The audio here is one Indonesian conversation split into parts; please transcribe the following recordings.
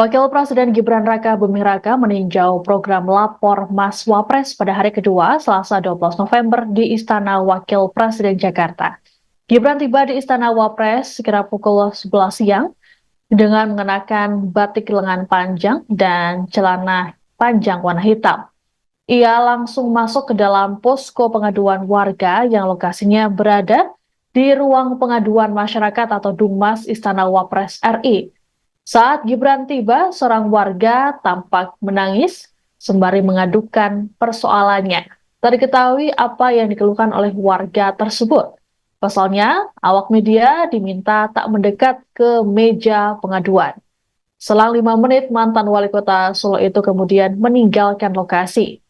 Wakil Presiden Gibran Raka Buming Raka meninjau program Lapor Mas Wapres pada hari kedua, Selasa 12 November di Istana Wakil Presiden Jakarta. Gibran tiba di Istana Wapres sekira pukul 11 siang dengan mengenakan batik lengan panjang dan celana panjang warna hitam. Ia langsung masuk ke dalam posko pengaduan warga yang lokasinya berada di ruang pengaduan masyarakat atau Dumas Istana Wapres RI. Saat Gibran tiba, seorang warga tampak menangis sembari mengadukan persoalannya. Tak diketahui apa yang dikeluhkan oleh warga tersebut. Pasalnya, awak media diminta tak mendekat ke meja pengaduan. Selang 5 menit, mantan wali kota Solo itu kemudian meninggalkan lokasi.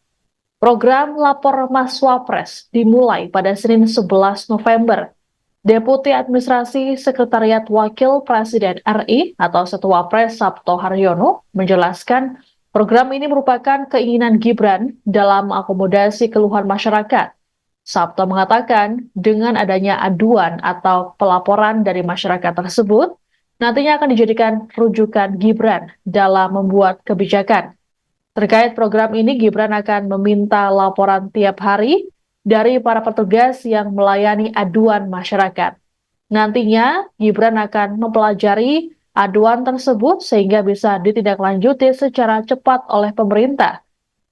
Program Lapor Mas Wapres dimulai pada Senin 11 November. Deputi Administrasi Sekretariat Wakil Presiden RI atau Setwapres Sabto Haryono menjelaskan program ini merupakan keinginan Gibran dalam akomodasi keluhan masyarakat. Sabto mengatakan dengan adanya aduan atau pelaporan dari masyarakat tersebut, nantinya akan dijadikan rujukan Gibran dalam membuat kebijakan. Terkait program ini, Gibran akan meminta laporan tiap hari dari para petugas yang melayani aduan masyarakat. Nantinya, Gibran akan mempelajari aduan tersebut sehingga bisa ditindaklanjuti secara cepat oleh pemerintah.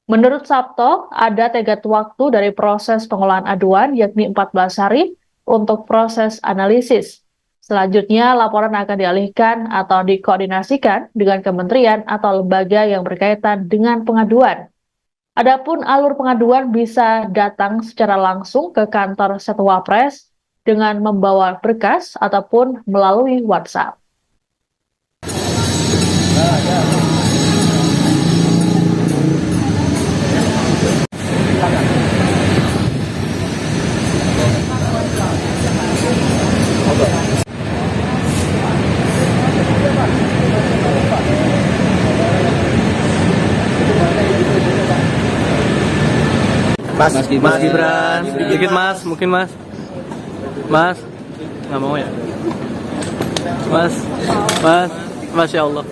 Menurut Sabto, ada tenggat waktu dari proses pengolahan aduan yakni 14 hari untuk proses analisis. Selanjutnya, laporan akan dialihkan atau dikoordinasikan dengan kementerian atau lembaga yang berkaitan dengan pengaduan. Adapun alur pengaduan bisa datang secara langsung ke kantor Setwapres dengan membawa berkas ataupun melalui WhatsApp. Mas Gibran, sedikit Mas, mungkin Mas, nggak mau ya, Mas, Masya Allah.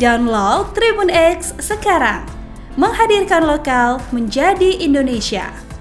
Download Tribun X sekarang, menghadirkan lokal menjadi Indonesia.